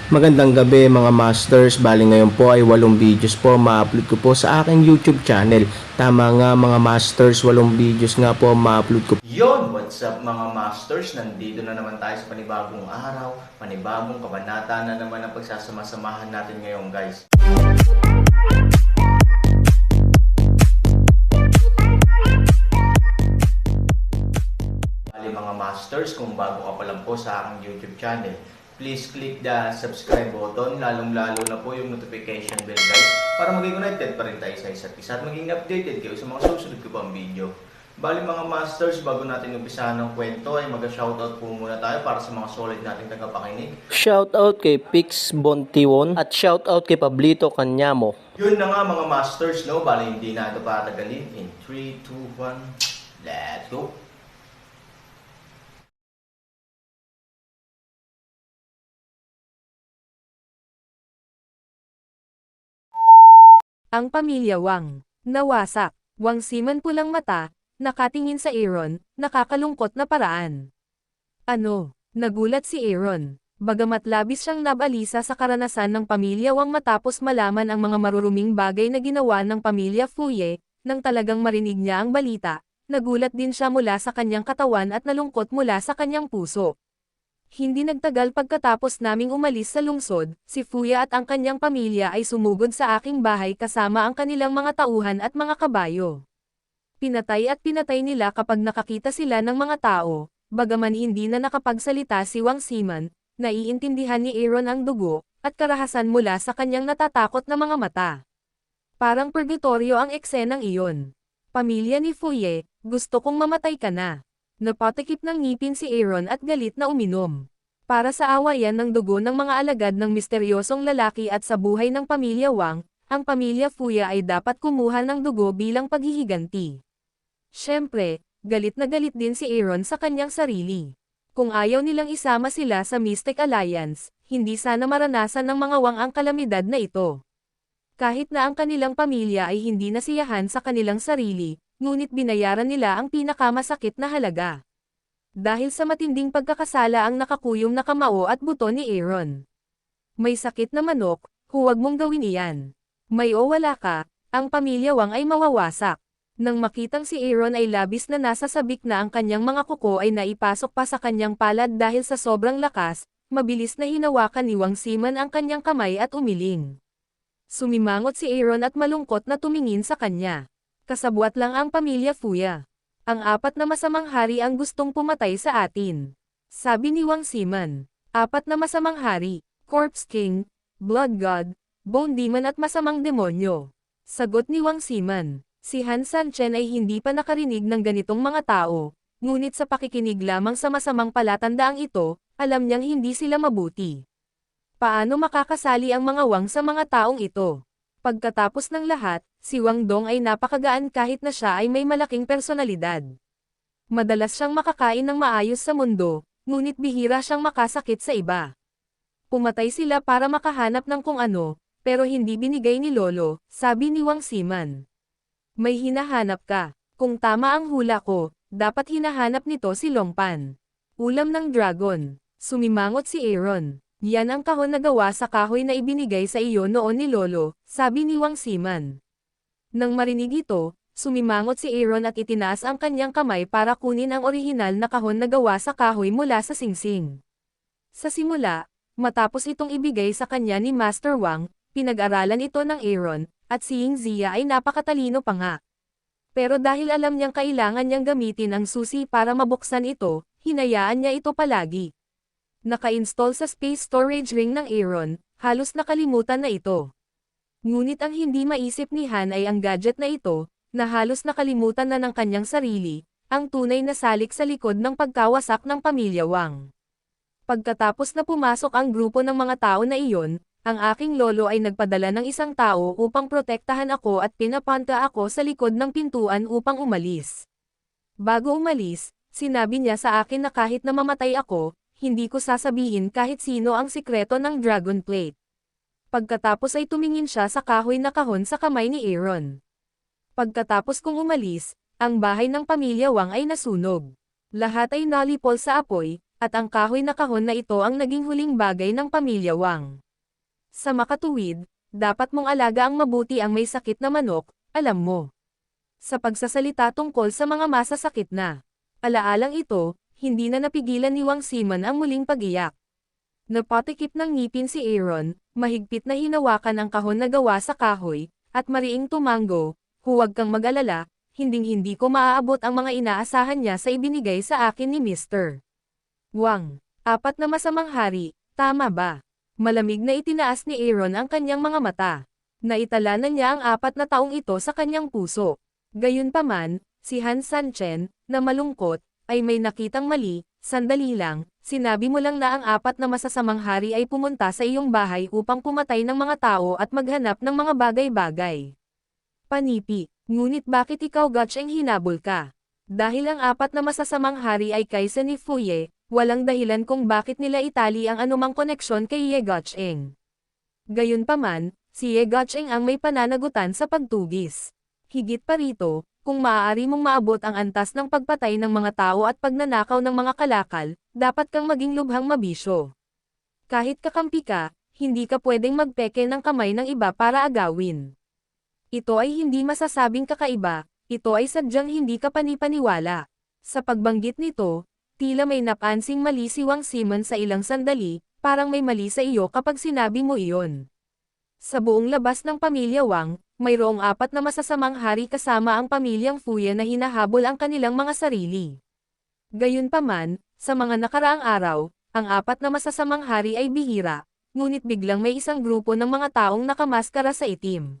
Magandang gabi mga masters, bali ngayon po ay 8 videos po ma-upload ko po sa aking YouTube channel. Tama nga mga masters, 8 videos nga po ma-upload ko. Yon, what's up mga masters? Nandito na naman tayo sa panibagong araw, panibagong kabanata na naman ang pagsasama-samahan natin ngayon guys. Bali mga masters, kung bago ka pa lang po sa aking YouTube channel, please click the subscribe button, lalong-lalo na po yung notification bell guys, para maging connected pa rin tayo sa isa't isa at maging updated kayo sa mga susunod ko pang video. Bali mga masters, bago natin umpisahan ng kwento ay mag-shoutout po muna tayo para sa mga solid nating tagapakinig. Shoutout kay Pix Bontiwon at shoutout kay Pablito Canyamo. Yun na nga mga masters, no? Bali hindi na ito patagalin. In 3, 2, 1, let's go! Ang pamilya Wang, nawasak, Wang Siman pulang mata, nakatingin sa Aaron, nakakalungkot na paraan. Ano, nagulat si Aaron, bagamat labis siyang nabalisa sa karanasan ng pamilya Wang matapos malaman ang mga maruruming bagay na ginawa ng pamilya Fuye, nang talagang marinig niya ang balita, nagulat din siya mula sa kanyang katawan at nalungkot mula sa kanyang puso. Hindi nagtagal pagkatapos naming umalis sa lungsod, si Fuya at ang kanyang pamilya ay sumugod sa aking bahay kasama ang kanilang mga tauhan at mga kabayo. Pinatay nila kapag nakakita sila ng mga tao, bagaman hindi na nakapagsalita si Wang Siman, naiintindihan ni Aaron ang dugo, at karahasan mula sa kanyang natatakot na mga mata. Parang purgatorio ang eksenang iyon. Pamilya ni Fuye, gusto kong mamatay ka na. Napatikip ng ngipin si Aaron at galit na uminom. Para sa awayan ng dugo ng mga alagad ng misteryosong lalaki at sa buhay ng pamilya Wang, ang pamilya Fuya ay dapat kumuha ng dugo bilang paghihiganti. Siyempre, galit na galit din si Aaron sa kanyang sarili. Kung ayaw nilang isama sila sa Mystic Alliance, hindi sana maranasan ng mga Wang ang kalamidad na ito. Kahit na ang kanilang pamilya ay hindi nasiyahan sa kanilang sarili, ngunit binayaran nila ang pinakamasakit na halaga. Dahil sa matinding pagkakasala ang nakakuyom na kamao at buto ni Aaron. May sakit na manok, huwag mong gawin iyan. May o wala ka, ang pamilya Wang ay mawawasak. Nang makitang si Aaron ay labis na nasasabik na ang kanyang mga kuko ay naipasok pa sa kanyang palad dahil sa sobrang lakas, mabilis na hinawakan ni Wang Siman ang kanyang kamay at umiling. Sumimangot si Aaron at malungkot na tumingin sa kanya. Kasabwat lang ang pamilya Fuya. Ang 4 na masamang hari ang gustong pumatay sa atin. Sabi ni Wang Siman. 4 na masamang hari, Corpse King, Blood God, Bone Demon at masamang demonyo. Sagot ni Wang Siman. Si Han Sanchen ay hindi pa nakarinig ng ganitong mga tao, ngunit sa pakikinig lamang sa masamang palatandaang ito, alam niyang hindi sila mabuti. Paano makakasali ang mga Wang sa mga taong ito? Pagkatapos ng lahat, si Wang Dong ay napakagaan kahit na siya ay may malaking personalidad. Madalas siyang makakain ng maayos sa mundo, ngunit bihira siyang makasakit sa iba. Pumatay sila para makahanap ng kung ano, pero hindi binigay ni Lolo, sabi ni Wang Siman. May hinahanap ka. Kung tama ang hula ko, dapat hinahanap nito si Longpan. Ulam ng dragon. Sumimangot si Aaron. Yan ang kahon na gawa sa kahoy na ibinigay sa iyo noon ni Lolo, sabi ni Wang Siman. Nang marinig ito, sumimangot si Aaron at itinaas ang kanyang kamay para kunin ang orihinal na kahon na gawa sa kahoy mula sa singsing. Sa simula, matapos itong ibigay sa kanya ni Master Wang, pinag-aralan ito ng Aaron, at si Ying Zia ay napakatalino pa nga. Pero dahil alam niyang kailangan niyang gamitin ang susi para mabuksan ito, hinayaan niya ito palagi. Naka-install sa space storage ring ng Aaron, halos nakalimutan na ito. Ngunit ang hindi maisip ni Han ay ang gadget na ito, na halos nakalimutan na ng kanyang sarili, ang tunay na salik sa likod ng pagkawasak ng pamilya Wang. Pagkatapos na pumasok ang grupo ng mga tao na iyon, ang aking lolo ay nagpadala ng isang tao upang protektahan ako at pinapunta ako sa likod ng pintuan upang umalis. Bago umalis, sinabi niya sa akin na kahit na mamatay ako, hindi ko sasabihin kahit sino ang sikreto ng Dragon Plate. Pagkatapos ay tumingin siya sa kahoy na kahon sa kamay ni Aaron. Pagkatapos kong umalis, ang bahay ng pamilya Wang ay nasunog. Lahat ay nalipol sa apoy, At ang kahoy na kahon na ito ang naging huling bagay ng pamilya Wang. Sa makatuwid, dapat mong alaga ang mabuti ang may sakit na manok, alam mo. Sa pagsasalita tungkol sa mga masasakit na alaalang ito, hindi na napigilan ni Wang Simon ang muling pag-iyak. Napatikip ng ngipin si Aaron, mahigpit na hinawakan ang kahon na gawa sa kahoy, at mariing tumango, huwag kang mag-alala, hinding-hindi ko maaabot ang mga inaasahan niya sa ibinigay sa akin ni Mr. Wang. 4 na masamang hari, tama ba? Malamig na itinaas ni Aaron ang kanyang mga mata. Naitala na niya ang 4 na taong ito sa kanyang puso. Gayunpaman, si Han Sanchen, na malungkot, ay may nakitang mali. Sandali lang, sinabi mo lang na ang 4 na masasamang hari ay pumunta sa iyong bahay upang pumatay ng mga tao at maghanap ng mga bagay-bagay. Panipi, ngunit bakit ikaw Gotcheng hinabol ka? Dahil ang 4 na masasamang hari ay kaysa ni Fuye, walang dahilan kung bakit nila itali ang anumang koneksyon kay Ye Gotcheng. Gayunpaman, si Ye Gotcheng ang may pananagutan sa pagtugis. Higit pa rito, kung maaari mong maabot ang antas ng pagpatay ng mga tao at pagnanakaw ng mga kalakal, dapat kang maging lubhang mabisyo. Kahit kakampi ka, hindi ka pwedeng magpeke ng kamay ng iba para agawin. Ito ay hindi masasabing kakaiba, ito ay sadyang hindi ka panipaniwala. Sa pagbanggit nito, tila may napansing mali si Wang Simon sa ilang sandali, parang may mali sa iyo kapag sinabi mo iyon. Sa buong labas ng pamilya Wang, mayroong 4 na masasamang hari kasama ang pamilyang Fuye na hinahabol ang kanilang mga sarili. Gayunpaman, sa mga nakaraang araw, ang 4 na masasamang hari ay bihira, ngunit biglang may isang grupo ng mga taong nakamaskara sa itim.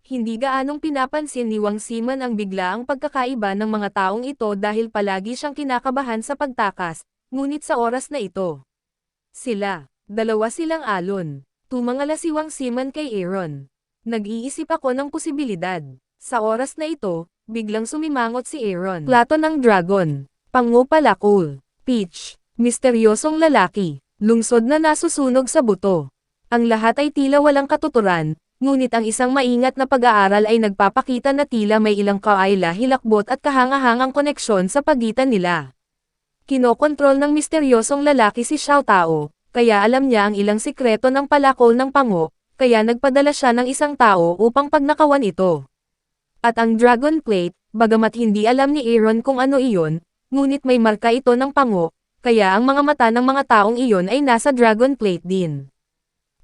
Hindi gaanong pinapansin ni Wang Simon ang biglaang pagkakaiba ng mga taong ito dahil palagi siyang kinakabahan sa pagtakas, ngunit sa oras na ito. Dalawa silang alon. Tumangala si Wang Simon kay Aaron. Nag-iisip ako ng posibilidad. Sa oras na ito, biglang sumimangot si Aaron. Plato ng dragon. Pangupalakul. Peach. Misteryosong lalaki. Lungsod na nasusunog sa buto. Ang lahat ay tila walang katuturan, ngunit ang isang maingat na pag-aaral ay nagpapakita na tila may ilang kaayla hilakbot at kahangahangang koneksyon sa pagitan nila. Kinokontrol ng misteryosong lalaki si Xiao Tao, kaya alam niya ang ilang sikreto ng palakol ng pango, kaya nagpadala siya ng isang tao upang pagnakawan ito. At ang Dragon Plate, bagamat hindi alam ni Aaron kung ano iyon, ngunit may marka ito ng pango, kaya ang mga mata ng mga taong iyon ay nasa Dragon Plate din.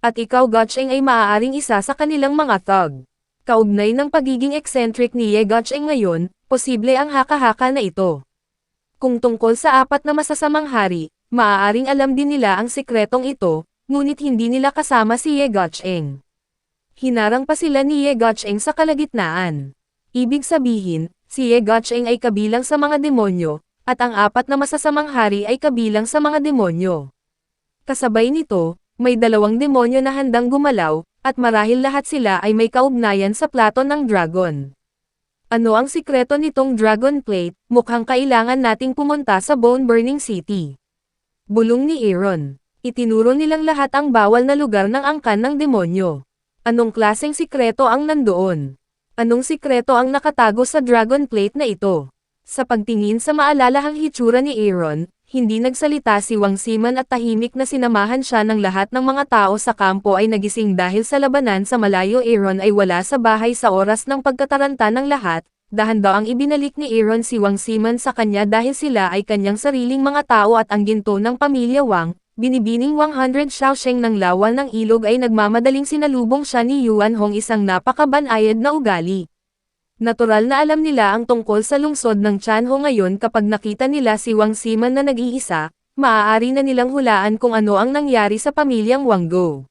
At ikaw Gotcheng ay maaaring isa sa kanilang mga thug. Kaugnay ng pagiging eccentric ni Ye Gotcheng ngayon, posible ang haka-haka na ito. Kung tungkol sa 4 na masasamang hari, maaaring alam din nila ang sikretong ito, ngunit hindi nila kasama si Ye Gotcheng. Hinarang pa sila ni Ye Gotcheng sa kalagitnaan. Ibig sabihin, si Ye Gotcheng ay kabilang sa mga demonyo, at ang 4 na masasamang hari ay kabilang sa mga demonyo. Kasabay nito, may 2 demonyo na handang gumalaw, at marahil lahat sila ay may kaugnayan sa plato ng dragon. Ano ang sikreto nitong Dragon Plate? Mukhang kailangan nating pumunta sa Bone Burning City. Bulong ni Aaron. Itinuro nilang lahat ang bawal na lugar ng angkan ng demonyo. Anong klaseng sikreto ang nandoon? Anong sikreto ang nakatago sa Dragon Plate na ito? Sa pagtingin sa maalalahang hitsura ni Aaron, hindi nagsalita si Wang Simon at tahimik na sinamahan siya ng lahat ng mga tao sa kampo ay nagising dahil sa labanan sa malayo. Aaron ay wala sa bahay sa oras ng pagkataranta ng lahat, dahan-daang ibinalik ni Aaron si Wang Simon sa kanya dahil sila ay kanyang sariling mga tao at ang ginto ng pamilya Wang. Binibining 100 Xiaosheng ng lawal ng ilog ay nagmamadaling sinalubong siya ni Yuan Hong, isang napakabanayad na ugali. Natural na alam nila ang tungkol sa lungsod ng Tianho ngayon. Kapag nakita nila si Wang Simon na nag-iisa, maaari na nilang hulaan kung ano ang nangyari sa pamilyang Wanggo.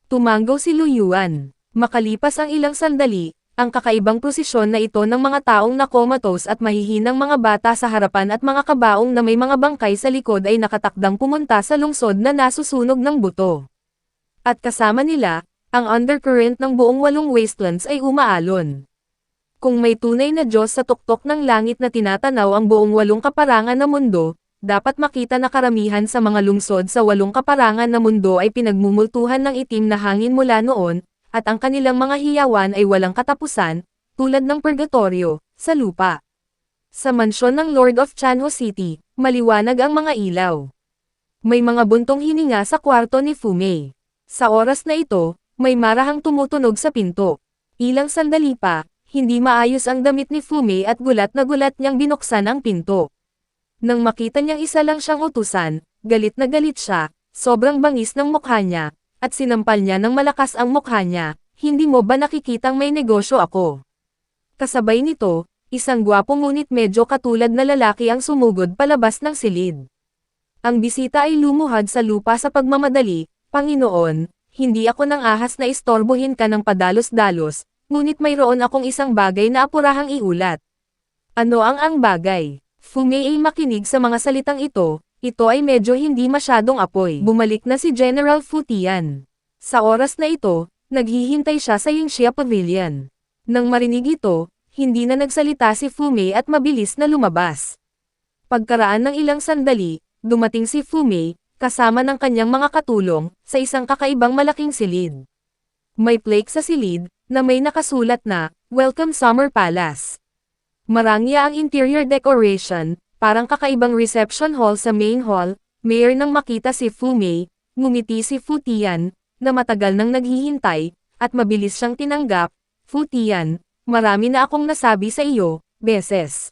Tumango si Lu Yuan. Makalipas ang ilang sandali, ang kakaibang posisyon na ito ng mga taong nakomatos at mahihinang mga bata sa harapan at mga kabaong na may mga bangkay sa likod ay nakatakdang pumunta sa lungsod na nasusunog ng buto. At kasama nila, ang undercurrent ng buong 8 wastelands ay umaalon. Kung may tunay na Diyos sa tuktok ng langit na tinatanaw ang buong 8 kaparangan na mundo, dapat makita na karamihan sa mga lungsod sa 8 kaparangan na mundo ay pinagmumultuhan ng itim na hangin mula noon, at ang kanilang mga hiyawan ay walang katapusan, tulad ng purgatorio, sa lupa. Sa mansyon ng Lord of Tianho City, maliwanag ang mga ilaw. May mga buntong hininga sa kwarto ni Fumei. Sa oras na ito, may marahang tumutunog sa pinto. Ilang sandali pa, hindi maayos ang damit ni Fumei at gulat na gulat niyang binuksan ang pinto. Nang makita niyang isa lang siyang utusan, galit na galit siya, sobrang bangis ng mukha niya, at sinampal niya ng malakas ang mukha niya. Hindi mo ba nakikitang may negosyo ako? Kasabay nito, isang gwapo ngunit medyo katulad na lalaki ang sumugod palabas ng silid. Ang bisita ay lumuhad sa lupa sa pagmamadali, Panginoon, hindi ako nang ahas na istorbohin ka ng padalos-dalos, ngunit mayroon akong isang bagay na apurahang iulat. Ano ang bagay? Fumei ay makinig sa mga salitang ito ay medyo hindi masyadong apoy. Bumalik na si General Fu Tian. Sa oras na ito, naghihintay siya sa Yingxia Pavilion. Nang marinig ito, hindi na nagsalita si Fumei at mabilis na lumabas. Pagkaraan ng ilang sandali, dumating si Fumei, kasama ng kanyang mga katulong, sa isang kakaibang malaking silid. May plaque sa silid, na may nakasulat na, Welcome Summer Palace. Marangya ang interior decoration, parang kakaibang reception hall sa main hall. Mayor nang makita si Fumei, ngumiti si Fu Tian, na matagal nang naghihintay, at mabilis siyang tinanggap. Fu Tian, marami na akong nasabi sa iyo, beses.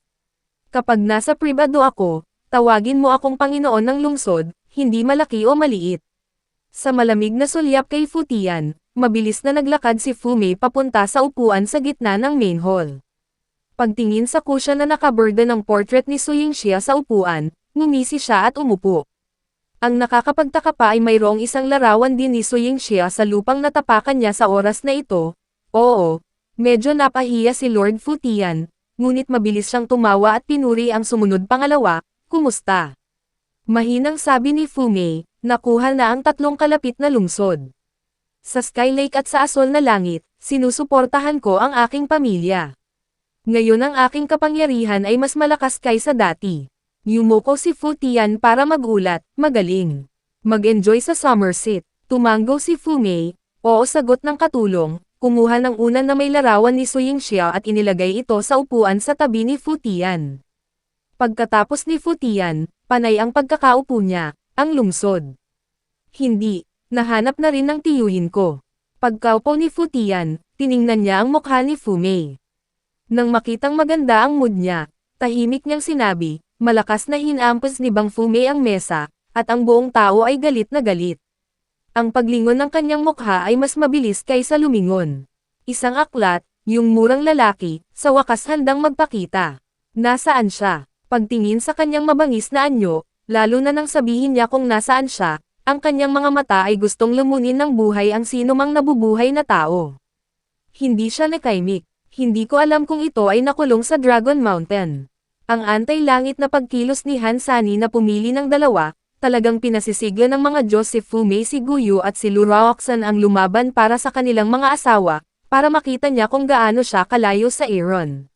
Kapag nasa pribado ako, tawagin mo akong Panginoon ng lungsod, hindi malaki o maliit. Sa malamig na sulyap kay Fu Tian, mabilis na naglakad si Fumei papunta sa upuan sa gitna ng main hall. Pagtingin sa kusya na nakaborda ng portrait ni Su Yingxia sa upuan, ngumisi siya at umupo. Ang nakakapagtaka pa ay mayroong isang larawan din ni Su Yingxia sa lupang natapakan niya sa oras na ito. Oo, medyo napahiya si Lord Fu Tian, ngunit mabilis siyang tumawa at pinuri ang sumunod pangalawa, kumusta? Mahinang sabi ni Fumei, nakuha na ang 3 kalapit na lungsod. Sa Sky Lake at sa Asol na Langit, sinusuportahan ko ang aking pamilya. Ngayon ang aking kapangyarihan ay mas malakas kaysa dati. Yumuko si Fu Tian para magulat, magaling. Mag-enjoy sa Somerset. Tumango si Fumei, oo sagot ng katulong, kumuha ng una na may larawan ni Su Yingxia at inilagay ito sa upuan sa tabi ni Fu Tian. Pagkatapos ni Fu Tian, panay ang pagkakaupo niya, ang lungsod. Hindi, nahanap na rin ng tiyuhin ko. Pagkaupo ni Fu Tian, tiningnan niya ang mukha ni Fumei. Nang makitang maganda ang mood niya, tahimik niyang sinabi, malakas na hinampas ni Bang Fumei ang mesa, at ang buong tao ay galit na galit. Ang paglingon ng kanyang mukha ay mas mabilis kaysa lumingon. Isang aklat, yung murang lalaki, sa wakas handang magpakita. Nasaan siya? Pagtingin sa kanyang mabangis na anyo, lalo na nang sabihin niya kung nasaan siya, ang kanyang mga mata ay gustong lumunin ng buhay ang sinumang nabubuhay na tao. Hindi siya nakaimik. Hindi ko alam kung ito ay nakulong sa Dragon Mountain. Ang antay-langit na pagkilos ni Han Sani na pumili ng dalawa, talagang pinasisigla ng mga Diyos si Fumei si Guyu at si Lu Raoxan ang lumaban para sa kanilang mga asawa, para makita niya kung gaano siya kalayo sa Aaron.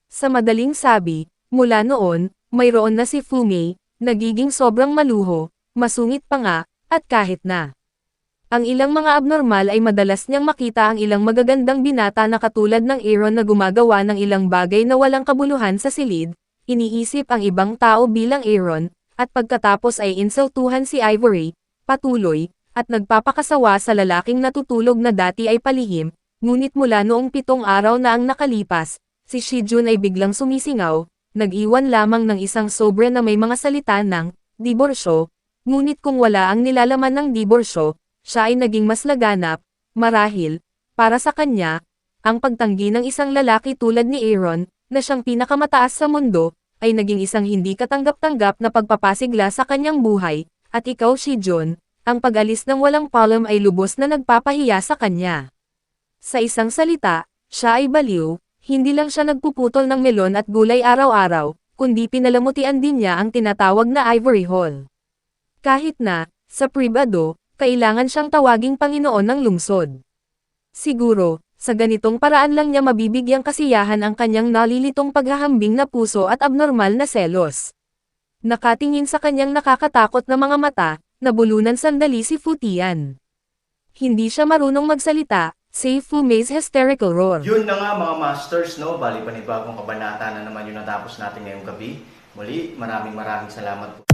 Sa madaling sabi, mula noon, mayroon na si Fumei, nagiging sobrang maluho, masungit pa nga, at kahit na. Ang ilang mga abnormal ay madalas niyang makita ang ilang magagandang binata na katulad ng Aaron na gumagawa ng ilang bagay na walang kabuluhan sa silid, iniisip ang ibang tao bilang Aaron, at pagkatapos ay insultuhan si Ivory, patuloy, at nagpapakasawa sa lalaking natutulog na dati ay palihim, ngunit mula noong 7 araw na ang nakalipas, si Shijun ay biglang sumisingaw, nag-iwan lamang ng isang sobre na may mga salita ng, diborsyo, ngunit kung wala ang nilalaman ng diborsyo, siya ay naging mas laganap, marahil, para sa kanya, ang pagtanggi ng isang lalaki tulad ni Aaron, na siyang pinakamataas sa mundo, ay naging isang hindi katanggap-tanggap na pagpapasigla sa kanyang buhay, at ikaw Shijun, ang pag-alis ng walang palom ay lubos na nagpapahiya sa kanya. Sa isang salita, siya ay baliw, hindi lang siya nagpuputol ng melon at gulay araw-araw, kundi pinalamutian din niya ang tinatawag na Ivory Hall. Kahit na, sa pribado, kailangan siyang tawaging Panginoon ng lungsod. Siguro, sa ganitong paraan lang niya mabibigyang kasiyahan ang kanyang nalilitong paghahambing na puso at abnormal na selos. Nakatingin sa kanyang nakakatakot na mga mata, nabulunan sandali si Fu Tian. Hindi siya marunong magsalita, save Fumei's hysterical roar. Yun na nga mga masters, no? Bali panibagong kabanata na naman yung natapos natin ngayong gabi. Muli, maraming salamat po.